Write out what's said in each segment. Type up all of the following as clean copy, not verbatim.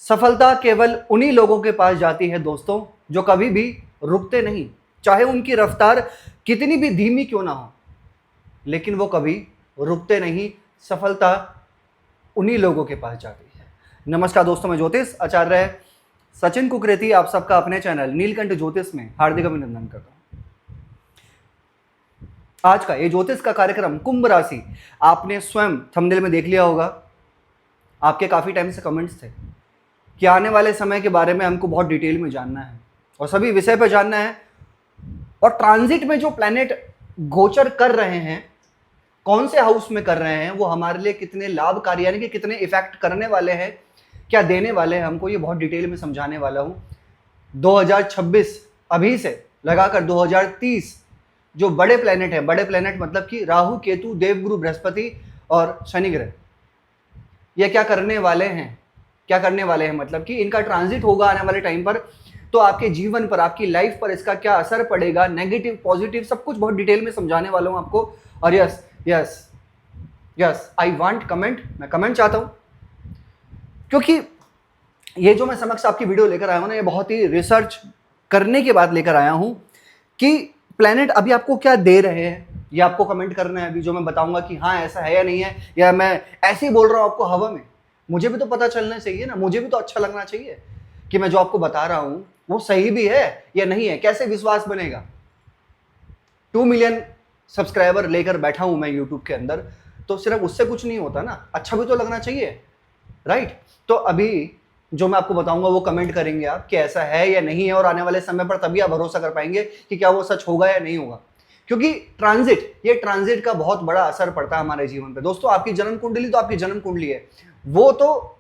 सफलता केवल उन्हीं लोगों के पास जाती है दोस्तों जो कभी भी रुकते नहीं, चाहे उनकी रफ्तार कितनी भी धीमी क्यों ना हो, लेकिन वो कभी रुकते नहीं। सफलता उन्हीं लोगों के पास जाती है। नमस्कार दोस्तों, मैं ज्योतिष आचार्य सचिन कुकरेती आप सबका अपने चैनल नीलकंठ ज्योतिष में हार्दिक अभिनंदन करता हूं। आज का ये ज्योतिष का कार्यक्रम कुंभ राशि, आपने स्वयं थंबनेल में देख लिया होगा। आपके काफी टाइम से कमेंट्स थे कि आने वाले समय के बारे में हमको बहुत डिटेल में जानना है और सभी विषय पर जानना है, और ट्रांजिट में जो प्लैनेट गोचर कर रहे हैं, कौन से हाउस में कर रहे हैं, वो हमारे लिए कितने लाभकारी यानी कि कितने इफेक्ट करने वाले हैं, क्या देने वाले हैं हमको, ये बहुत डिटेल में समझाने वाला हूं। 2026 अभी से लगाकर 2030 जो बड़े प्लैनेट है, बड़े प्लैनेट मतलब कि राहु, केतु, देवगुरु, बृहस्पति और शनि ग्रह, ये क्या करने वाले हैं, क्या करने वाले हैं, मतलब कि इनका ट्रांजिट होगा आने वाले टाइम पर, तो आपके जीवन पर, आपकी लाइफ पर इसका क्या असर पड़ेगा, नेगेटिव पॉजिटिव सब कुछ बहुत डिटेल में समझाने वाला हूं आपको। और yes yes yes I want comment, मैं कमेंट चाहता हूं, क्योंकि ये जो मैं समक्ष आपकी वीडियो लेकर आया हूं ना, ये बहुत ही रिसर्च करने के बाद लेकर आया हूं कि प्लैनेट अभी आपको क्या दे रहे हैं। ये आपको कमेंट करना है अभी, जो मैं बताऊंगा कि हाँ ऐसा है या नहीं है, या मैं ऐसे ही बोल रहा हूं आपको हवा में। मुझे भी तो पता चलना चाहिए ना, मुझे भी तो अच्छा लगना चाहिए कि मैं जो आपको बता रहा हूं वो सही भी है या नहीं है। कैसे विश्वास बनेगा? 2 मिलियन सब्सक्राइबर लेकर बैठा हूं मैं यूट्यूब के अंदर, तो सिर्फ उससे कुछ नहीं होता ना, अच्छा भी तो लगना चाहिए, राइट? तो अभी जो मैं आपको बताऊंगा वो कमेंट करेंगे आप कि ऐसा है या नहीं है, और आने वाले समय पर तभी आप भरोसा कर पाएंगे कि क्या वो सच होगा या नहीं होगा। क्योंकि ये ट्रांजिट का बहुत बड़ा असर पड़ता है हमारे जीवन पे दोस्तों। आपकी जन्म कुंडली तो आपकी जन्म कुंडली है, वो तो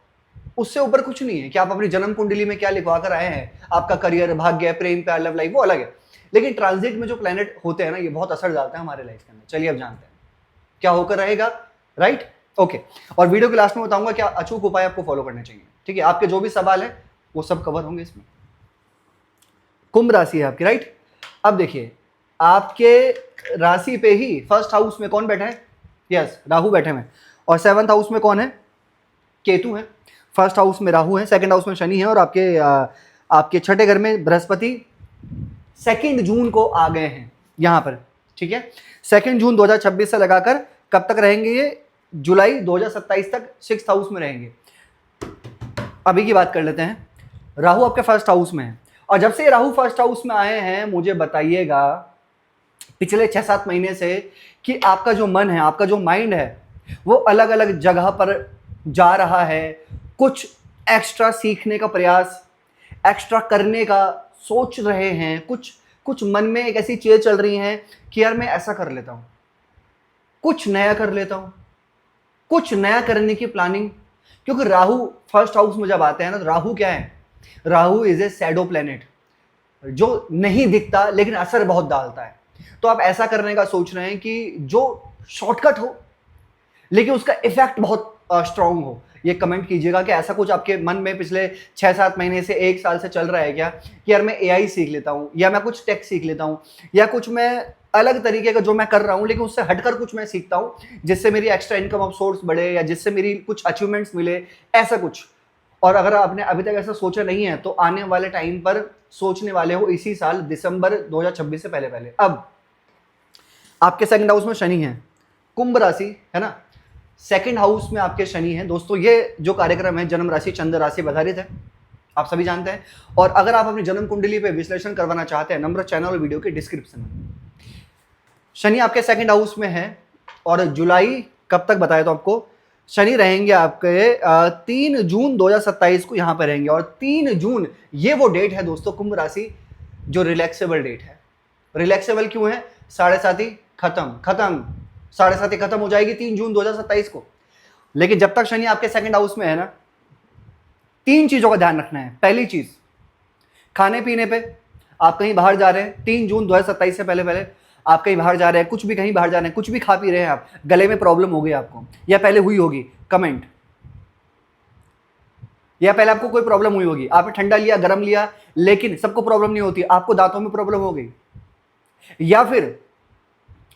उससे ऊपर कुछ नहीं है कि आप अपनी जन्म कुंडली में क्या लिखवा कर आए हैं। आपका करियर, भाग्य, प्रेम, प्यार, लव लाइफ वो अलग है, लेकिन ट्रांजिट में जो प्लैनेट होते हैं ना, ये बहुत असर डालते हैं हमारे लाइफ के अंदर। चलिए अब जानते हैं क्या होकर रहेगा, राइट? ओके। और वीडियो के लास्ट में बताऊंगा क्या अचूक उपाय आपको फॉलो करने चाहिए, ठीक है? आपके जो भी सवाल है वो सब कवर होंगे इसमें। कुंभ राशि है आपकी, राइट? अब देखिए, आपके राशि पे ही फर्स्ट हाउस में कौन बैठा है? यस, राहु बैठे हैं। और 7th हाउस में कौन है? केतु है। फर्स्ट हाउस में राहु है, सेकंड हाउस में शनि है, और आपके छठे घर में बृहस्पति 2 जून को आ गए हैं यहां पर, ठीक है? 2 जून 2026 से लगाकर कब तक रहेंगे ये? जुलाई 2027 तक 6th हाउस में रहेंगे। अभी की बात कर लेते हैं। राहु आपके फर्स्ट हाउस में है, और जब से राहु फर्स्ट हाउस में आए हैं, मुझे बताइएगा पिछले 6-7 महीने से कि आपका जो मन है, आपका जो माइंड है, वो अलग अलग जगह पर जा रहा है। कुछ एक्स्ट्रा सीखने का प्रयास, एक्स्ट्रा करने का सोच रहे हैं, कुछ मन में एक ऐसी चीज चल रही है कि यार मैं ऐसा कर लेता हूं, कुछ नया कर लेता हूं, कुछ नया करने की प्लानिंग। क्योंकि राहु फर्स्ट हाउस में जब आते हैं ना, तो राहु क्या है? Rahu is a shadow planet, जो नहीं दिखता लेकिन असर बहुत डालता है। तो आप ऐसा करने का सोच रहे हैं कि जो शॉर्टकट हो लेकिन उसका इफेक्ट बहुत स्ट्रांग हो। ये कमेंट कीजिएगा कि ऐसा कुछ आपके मन में पिछले 6-7 महीने से 1 साल से चल रहा है क्या, कि यार मैं एआई सीख लेता हूं, या मैं कुछ टेक सीख लेता हूं, या कुछ मैं अलग तरीके का जो मैं कर रहा हूं लेकिन उससे हटकर कुछ मैं सीखता हूं जिससे मेरी एक्स्ट्रा इनकम ऑफ सोर्स बढ़े, या जिससे मेरी कुछ अचीवमेंट्स मिले, ऐसा कुछ। और अगर आपने अभी तक ऐसा सोचा नहीं है तो आने वाले टाइम पर सोचने वाले हो, इसी साल दिसंबर 2026 से पहले पहले। अब आपके सेकंड हाउस में शनि है, कुंभ राशि है ना, सेकंड हाउस में आपके शनि है। दोस्तों ये जो कार्यक्रम है जन्म राशि चंद्र राशि पर आधारित है, आप सभी जानते हैं। और अगर आप अपनी जन्म कुंडली पे विश्लेषण करवाना चाहते हैं, नंबर चैनल और वीडियो के डिस्क्रिप्शन में। शनि आपके सेकंड हाउस में है, और जुलाई कब तक बताया तो आपको, शनि रहेंगे आपके 3 जून 2027 को यहां पर रहेंगे। और 3 जून ये वो डेट है दोस्तों, कुंभ राशि जो रिलैक्सेबल डेट है। रिलैक्सेबल क्यों है? 7.5 खत्म, 7.5 खत्म हो जाएगी 3 जून 2027 को। लेकिन जब तक शनि आपके सेकंड हाउस में है ना, 3 चीजों का ध्यान रखना है। पहली चीज, खाने पीने पे आप कहीं बाहर जा रहे हैं 3 जून 2027 से पहले पहले आप कहीं बाहर जा रहे हैं, कुछ भी कहीं बाहर जा रहे हैं, कुछ भी खा पी रहे हैं आप, गले में प्रॉब्लम हो गई आपको, या पहले हुई होगी, कमेंट। या पहले आपको कोई प्रॉब्लम हुई होगी, आपने ठंडा लिया, गर्म लिया, लेकिन सबको प्रॉब्लम नहीं होती, आपको दांतों में प्रॉब्लम हो गई। या फिर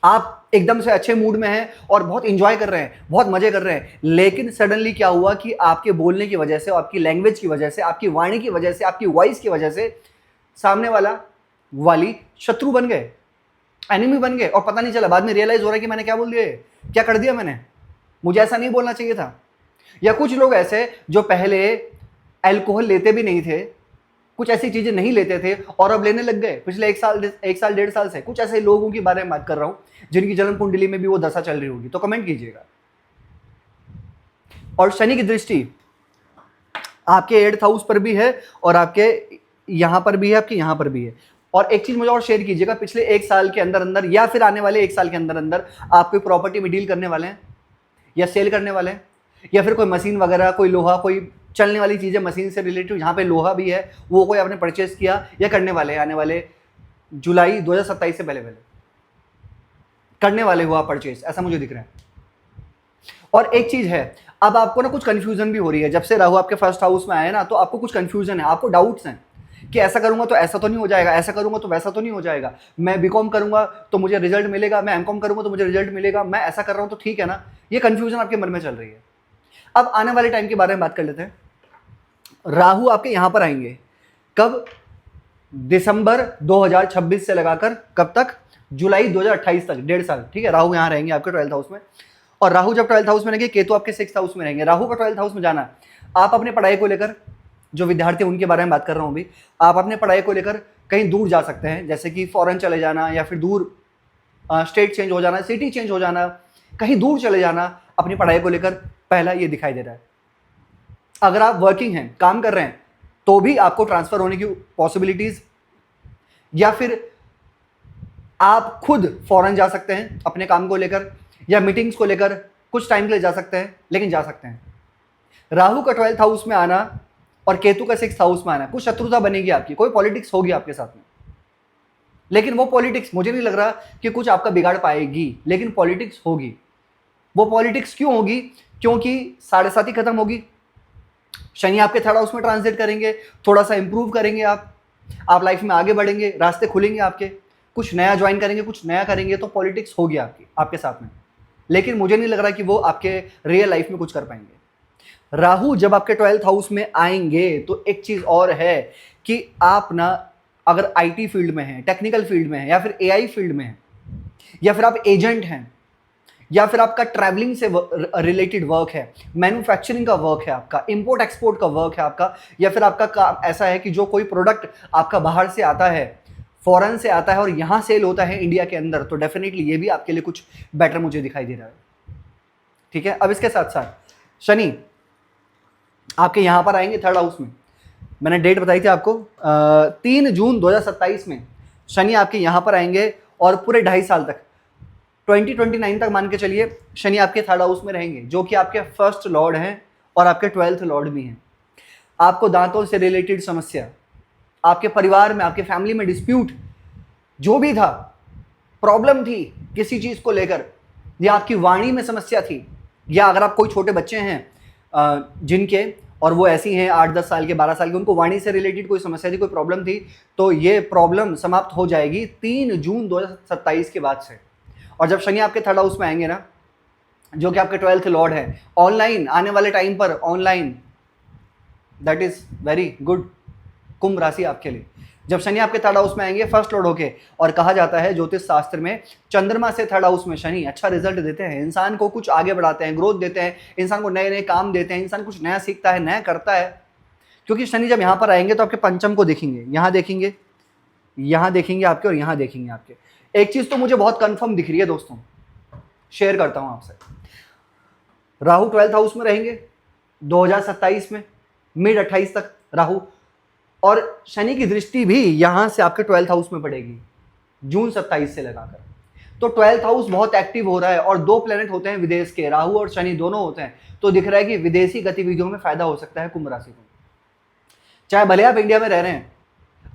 आप एकदम से अच्छे मूड में हैं और बहुत इंजॉय कर रहे हैं, बहुत मजे कर रहे हैं, लेकिन सडनली क्या हुआ कि आपके बोलने की वजह से, आपकी लैंग्वेज की वजह से, आपकी वाणी की वजह से, आपकी वॉइस की वजह से सामने वाला वाली शत्रु बन गए, एनिमी बन गए, और पता नहीं चला। बाद में रियलाइज हो रहा है कि मैंने क्या बोल दिया, क्या कर दिया मैंने, मुझे ऐसा नहीं बोलना चाहिए था। या कुछ लोग ऐसे जो पहले अल्कोहल लेते भी नहीं थे, कुछ ऐसी चीजें नहीं लेते थे और अब लेने लग गए पिछले 1 साल 1.5 साल से। कुछ ऐसे लोगों के बारे में बात कर रहा हूं जिनकी जन्म कुंडली में भी वो दशा चल रही होगी, तो कमेंट कीजिएगा। और शनि की दृष्टि आपके 8th हाउस पर भी है और आपके यहां पर भी है, आपके यहां पर भी है। और एक चीज मुझे और शेयर कीजिएगा, पिछले 1 साल के अंदर अंदर या फिर आने वाले 1 साल के अंदर अंदर आप कोई प्रॉपर्टी में डील करने वाले हैं या सेल करने वाले हैं, या फिर कोई मशीन वगैरह, कोई लोहा, कोई चलने वाली चीजें मशीन से रिलेटेड जहां पे लोहा भी है, वो कोई आपने परचेस किया या करने वाले हैं आने वाले जुलाई 2027 से पहले पहले करने वाले हो आप परचेस, ऐसा मुझे दिख रहा है। और एक चीज है, अब आपको ना कुछ कंफ्यूजन भी हो रही है। जब से राहु आपके फर्स्ट हाउस में आया ना, तो आपको कुछ कंफ्यूजन है, आपको डाउट्स हैं कि ऐसा करूंगा तो ऐसा तो नहीं हो जाएगा, ऐसा करूंगा तो वैसा तो नहीं हो जाएगा, मैं बीकॉम करूंगा तो मुझे रिजल्ट मिलेगा, मैं एमकॉम करूंगा तो मुझे रिजल्ट मिलेगा, मैं ऐसा कर रहा हूं तो ठीक है ना। ये कंफ्यूजन आपके मन में चल रही है। अब आने वाले टाइम के बारे में बात कर लेते हैं। राहु आपके यहां पर आएंगे कब? दिसंबर 2026 से लगाकर कब तक? जुलाई 2028 तक, 1.5 साल। ठीक है, राहु यहां रहेंगे आपके 12th हाउस में। और राहु जब 12th हाउस में रहेंगे, केतु आपके 6th हाउस में रहेंगे। राहु का 12th हाउस में जाना, आप अपने पढ़ाई को लेकर, जो विद्यार्थी उनके बारे में बात कर रहा हूं अभी, आप अपने पढ़ाई को लेकर कहीं दूर जा सकते हैं, जैसे कि फॉरेन चले जाना, या फिर दूर स्टेट चेंज हो जाना, सिटी चेंज हो जाना, कहीं दूर चले जाना अपनी पढ़ाई को लेकर, पहला ये दिखाई दे रहा है। अगर आप वर्किंग हैं, काम कर रहे हैं, तो भी आपको ट्रांसफर होने की पॉसिबिलिटीज, या फिर आप खुद फॉरेन जा सकते हैं अपने काम को लेकर, या मीटिंग्स को लेकर कुछ टाइम के लिए जा सकते हैं, लेकिन जा सकते हैं। राहु का 12th हाउस में आना और केतु का 6th हाउस में आना, कुछ शत्रुता बनेगी आपकी, कोई पॉलिटिक्स होगी आपके साथ में, लेकिन वो पॉलिटिक्स मुझे नहीं लग रहा कि कुछ आपका बिगाड़ पाएगी, लेकिन पॉलिटिक्स होगी। वो पॉलिटिक्स क्यों होगी? क्योंकि 7.5 खत्म होगी, शनि आपके 3rd हाउस में ट्रांजिट करेंगे, थोड़ा सा इंप्रूव करेंगे आप लाइफ में आगे बढ़ेंगे, रास्ते खुलेंगे आपके, कुछ नया ज्वाइन करेंगे, कुछ नया करेंगे, तो पॉलिटिक्स होगी आपके साथ में, लेकिन मुझे नहीं लग रहा कि वो आपके रियल लाइफ में कुछ कर पाएंगे। राहु जब आपके 12th हाउस में आएंगे तो एक चीज और है कि आप ना, अगर आईटी फील्ड में हैं, टेक्निकल फील्ड में हैं, या फिर एआई फील्ड में हैं, या फिर आप एजेंट हैं, या फिर आपका ट्रैवलिंग से रिलेटेड वर्क है, मैन्युफैक्चरिंग का वर्क है, आपका इंपोर्ट एक्सपोर्ट का वर्क है आपका, या फिर आपका काम ऐसा है कि जो कोई प्रोडक्ट आपका बाहर से आता है, फॉरेन से आता है और यहाँ सेल होता है इंडिया के अंदर, तो डेफिनेटली ये भी आपके लिए कुछ बेटर मुझे दिखाई दे रहा है। ठीक है, अब इसके साथ साथ शनि आपके यहाँ पर आएंगे 3rd हाउस में। मैंने डेट बताई थी आपको, 3 जून 2027 में शनि आपके यहाँ पर आएंगे और पूरे 2.5 साल तक, 2029 तक मान के चलिए, शनि आपके 3rd हाउस में रहेंगे, जो कि आपके फर्स्ट लॉर्ड हैं और आपके 12th लॉर्ड भी हैं। आपको दांतों से रिलेटेड समस्या, आपके परिवार में, आपके फैमिली में डिस्प्यूट जो भी था, प्रॉब्लम थी किसी चीज को लेकर, या आपकी वाणी में समस्या थी, या अगर आप कोई छोटे बच्चे हैं जिनके, और वो ऐसी हैं 8-10 साल के, 12 साल के, उनको वाणी से रिलेटेड कोई समस्या थी, कोई प्रॉब्लम थी, तो ये प्रॉब्लम समाप्त हो जाएगी 3 जून 2027 के बाद से। और जब शनि आपके 3rd हाउस में आएंगे ना, जो कि आपके 12th लॉर्ड है, ऑनलाइन आने वाले टाइम पर, online, that is very good कुंभ राशि आपके लिए। जब शनि आपके 3rd हाउस में आएंगे फर्स्ट लॉर्ड होके, और कहा जाता है ज्योतिष शास्त्र में, चंद्रमा से 3rd हाउस में शनि अच्छा रिजल्ट देते हैं, इंसान को कुछ आगे बढ़ाते हैं, ग्रोथ देते हैं, इंसान को नए नए काम देते हैं, इंसान कुछ नया सीखता है, नया करता है। क्योंकि शनि जब यहाँ पर आएंगे तो आपके पंचम को देखेंगे, यहाँ देखेंगे, यहाँ देखेंगे आपके, और यहाँ देखेंगे आपके। एक चीज तो मुझे बहुत कंफर्म दिख रही है दोस्तों, शेयर करता हूं आपसे। राहु 12th हाउस में रहेंगे 2027 में, मिड 28 तक राहु, और शनि की दृष्टि भी यहां से आपके 12th हाउस में पड़ेगी जून 27 से लगाकर। तो 12th हाउस बहुत एक्टिव हो रहा है, और 2 प्लेनेट होते हैं विदेश के, राहु और शनि दोनों होते हैं, तो दिख रहा है कि विदेशी गतिविधियों में फायदा हो सकता है कुंभ राशि को। चाहे भले आप इंडिया में रह रहे हैं,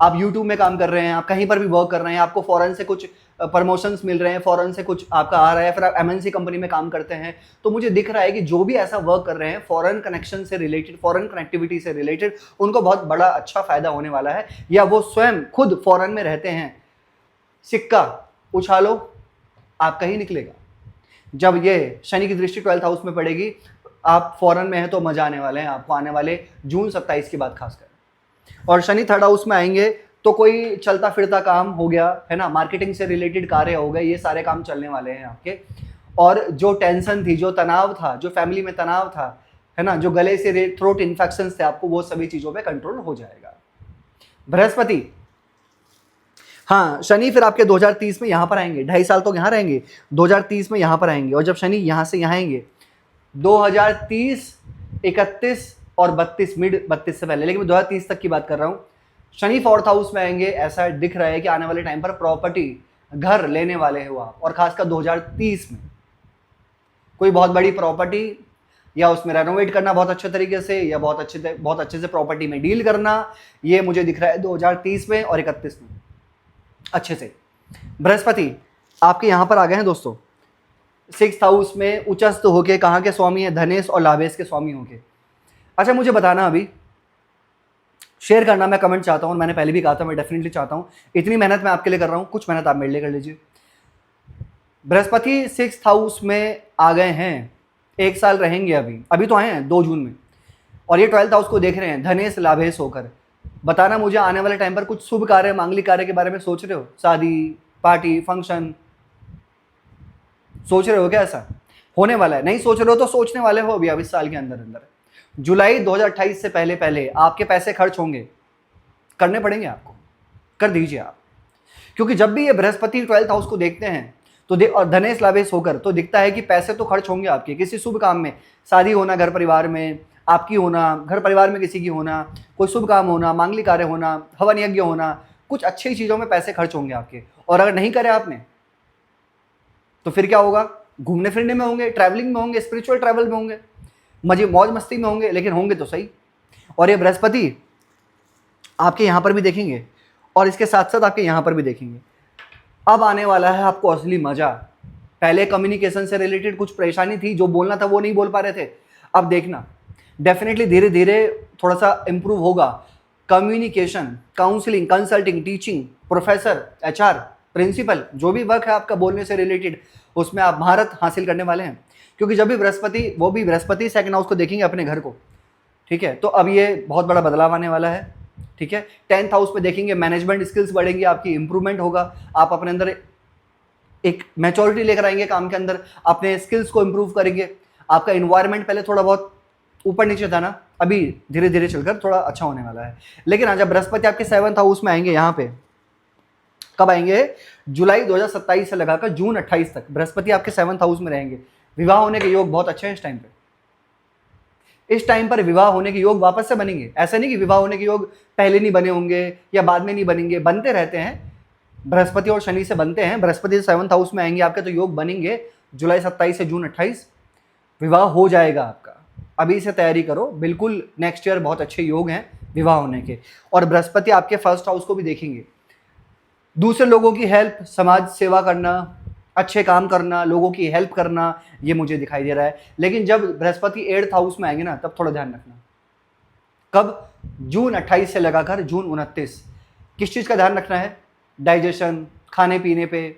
आप यूट्यूब में काम कर रहे हैं, आप कहीं पर भी वर्क कर रहे हैं, आपको फॉरेन से कुछ प्रमोशंस मिल रहे हैं, फॉरेन से कुछ आपका आ रहा है, फिर आप एमएनसी कंपनी में काम करते हैं, तो मुझे दिख रहा है कि जो भी ऐसा वर्क कर रहे हैं फॉरेन कनेक्शन से रिलेटेड, फॉरेन कनेक्टिविटी से रिलेटेड, उनको बहुत बड़ा अच्छा फायदा होने वाला है, या वो स्वयं खुद फॉरेन में रहते हैं। सिक्का उछालो, आपका ही निकलेगा। जब ये शनि की दृष्टि 12th हाउस में पड़ेगी, आप फॉरेन में हैं तो मजा आने वाले हैं आपको आने वाले जून 27 की बात खासकर। और शनि 3rd हाउस में आएंगे तो कोई चलता फिरता काम हो गया है ना, मार्केटिंग से रिलेटेड कार्य हो गए, ये सारे काम चलने वाले हैं आपके। और जो टेंशन थी, जो तनाव था, जो फैमिली में तनाव था, है ना, जो गले से थ्रोट इन्फेक्शंस थे आपको, वो सभी चीज़ों पे कंट्रोल हो जाएगा। बृहस्पति, हाँ शनि फिर आपके 2030 में यहाँ पर आएंगे, 2.5 साल तो यहाँ रहेंगे, 2030 में यहाँ पर आएंगे। और जब शनि यहाँ से यहाँ आएंगे 2030, 31 और 32, मिड 32 से पहले, लेकिन मैं 2030 तक की बात कर रहा हूँ। शनि 4th हाउस में आएंगे, ऐसा दिख रहा है कि आने वाले टाइम पर प्रॉपर्टी, घर लेने वाले हो आप, और खासकर 2030 में कोई बहुत बड़ी प्रॉपर्टी या उसमें रेनोवेट करना बहुत अच्छे तरीके से, या बहुत अच्छे से प्रॉपर्टी में डील करना, ये मुझे दिख रहा है 2030 में और 31 में अच्छे से। बृहस्पति आपके यहाँ पर आ गए हैं दोस्तों 6th हाउस में उच्चस्थ होके, कहाँ के स्वामी है, धनेश और लाभेश के स्वामी होके। अच्छा मुझे बताना, अभी शेयर करना मैं कमेंट चाहता हूँ, मैंने पहले भी कहा था मैं डेफिनेटली चाहता हूँ, इतनी मेहनत मैं आपके लिए कर रहा हूँ, कुछ मेहनत आप मेरे लिए कर लीजिए। बृहस्पति 6th हाउस में आ गए हैं, 1 साल रहेंगे, अभी तो आए हैं 2 जून में, और ये 12th हाउस को देख रहे हैं धनेश लाभेश होकर। बताना मुझे आने वाले टाइम पर कुछ शुभ कार्य, मांगलिक कार्य के बारे में सोच रहे हो, शादी, पार्टी, फंक्शन सोच रहे हो क्या? ऐसा होने वाला है? नहीं सोच रहे हो तो सोचने वाले हो अभी इस साल के अंदर अंदर। जुलाई 2028 से पहले पहले आपके पैसे खर्च होंगे, करने पड़ेंगे आपको, कर दीजिए आप, क्योंकि जब भी ये बृहस्पति 12th हाउस को देखते हैं तो और धनेश लाभेश होकर तो दिखता है कि पैसे तो खर्च होंगे आपके किसी शुभ काम में, शादी होना घर परिवार में आपकी होना, घर परिवार में किसी की होना, कोई शुभ काम होना, मांगलिक कार्य होना, हवन यज्ञ होना, कुछ अच्छी चीज़ों में पैसे खर्च होंगे आपके। और अगर नहीं करे आपने तो फिर क्या होगा? घूमने फिरने में होंगे, ट्रैवलिंग में होंगे, स्पिरिचुअल ट्रैवल में होंगे, मजे मौज मस्ती में होंगे, लेकिन होंगे तो सही। और ये बृहस्पति आपके यहाँ पर भी देखेंगे और इसके साथ साथ आपके यहाँ पर भी देखेंगे। अब आने वाला है आपको असली मजा। पहले कम्युनिकेशन से रिलेटेड कुछ परेशानी थी, जो बोलना था वो नहीं बोल पा रहे थे, अब देखना डेफिनेटली धीरे धीरे थोड़ा सा इंप्रूव होगा। Communication, counselling, consulting, teaching, professor, HR, principal, जो भी वर्क है आपका बोलने से रिलेटेड, उसमें आप महारत हासिल करने वाले हैं, क्योंकि जब भी बृहस्पति, वो भी बृहस्पति 2nd हाउस को देखेंगे अपने घर को, ठीक है। तो अब ये बहुत बड़ा बदलाव आने वाला है, ठीक है। 10th हाउस पे देखेंगे, मैनेजमेंट स्किल्स बढ़ेंगी आपकी, इंप्रूवमेंट होगा, आप अपने अंदर एक मैच्योरिटी लेकर आएंगे काम के अंदर, अपने स्किल्स को इंप्रूव करेंगे। आपका इन्वायरमेंट पहले थोड़ा बहुत ऊपर नीचे था ना, अभी धीरे धीरे चलकर थोड़ा अच्छा होने वाला है। लेकिन आज जब बृहस्पति आपके 7th हाउस में आएंगे, यहाँ पे कब आएंगे? जुलाई 2027 से लगाकर जून 28 तक बृहस्पति आपके 7th हाउस में रहेंगे। विवाह होने के योग बहुत अच्छे हैं इस टाइम पे। इस टाइम पर विवाह होने के योग वापस से बनेंगे। ऐसा नहीं कि विवाह होने के योग पहले नहीं बने होंगे या बाद में नहीं बनेंगे, बनते रहते हैं, बृहस्पति और शनि से बनते हैं। बृहस्पति 7th हाउस में आएंगे आपके तो योग बनेंगे। जुलाई 27 से जून 28 विवाह हो जाएगा आपका। अभी से तैयारी करो, बिल्कुल नेक्स्ट ईयर बहुत अच्छे योग हैं विवाह होने के। और बृहस्पति आपके 1st हाउस को भी देखेंगे। दूसरे लोगों की हेल्प, समाज सेवा करना, अच्छे काम करना, लोगों की हेल्प करना, ये मुझे दिखाई दे रहा है। लेकिन जब बृहस्पति 8th हाउस में आएंगे ना, तब थोड़ा ध्यान रखना। कब? जून 28 से लगाकर जून 29। किस चीज़ का ध्यान रखना है? डाइजेशन, खाने पीने पे,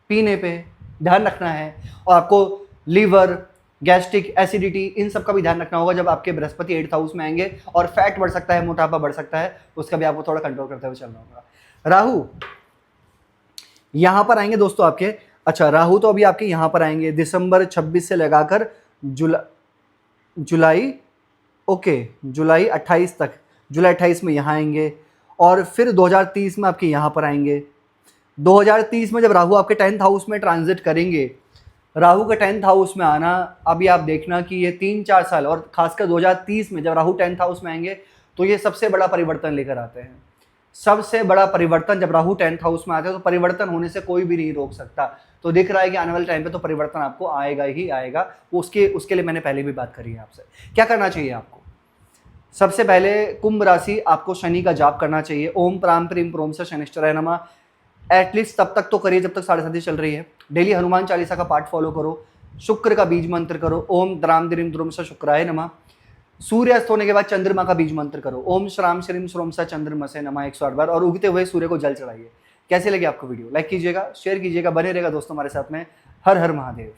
पीने पे ध्यान रखना है। और आपको लीवर, गैस्ट्रिक, एसिडिटी, इन सब का भी ध्यान रखना होगा जब आपके बृहस्पति 8th हाउस में आएंगे। और फैट बढ़ सकता है, मोटापा बढ़ सकता है, उसका भी आपको थोड़ा कंट्रोल करते हुए चलना होगा। राहु यहां पर आएंगे दोस्तों आपके। अच्छा, राहु तो अभी आपके यहां पर आएंगे दिसंबर 26 से लगाकर जुलाई 28 तक। जुलाई 28 में यहाँ आएंगे और फिर 2030 में आपके यहाँ पर आएंगे। 2030 में जब राहु आपके 10th हाउस में ट्रांजिट करेंगे, राहु का 10th हाउस में आना, अभी आप देखना कि ये 3-4 साल, और खासकर 2030 में जब राहु 10th हाउस में आएंगे तो ये सबसे बड़ा परिवर्तन लेकर आते हैं। सबसे बड़ा परिवर्तन जब राहु 10th हाउस में आते हैं तो परिवर्तन होने से कोई भी नहीं रोक सकता। तो दिख रहा है कि आने वाले टाइम पे तो परिवर्तन आपको आएगा ही आएगा। उसके लिए मैंने पहले भी बात करी है आपसे। क्या करना चाहिए आपको? सबसे पहले कुंभ राशि, आपको शनि का जाप करना चाहिए। ओम प्राम प्रीम प्रोम से शनिश्चराय नमः। एटलीस्ट तब तक तो करिए जब तक 7:30 चल रही है। डेली हनुमान चालीसा का पाठ फॉलो करो। शुक्र का बीज मंत्र करो, ओम द्राम द्रीम द्रुम से शुक्राय नमः। सूर्यास्त होने के बाद चंद्रमा का बीज मंत्र करो, ओम श्राम श्रीम श्रोम सा चंद्रमा से नमः 108 बार, और उगते हुए सूर्य को जल चढ़ाइए। कैसे लगी आपको वीडियो? लाइक कीजिएगा, शेयर कीजिएगा, बने रहेगा दोस्तों हमारे साथ में। हर हर महादेव।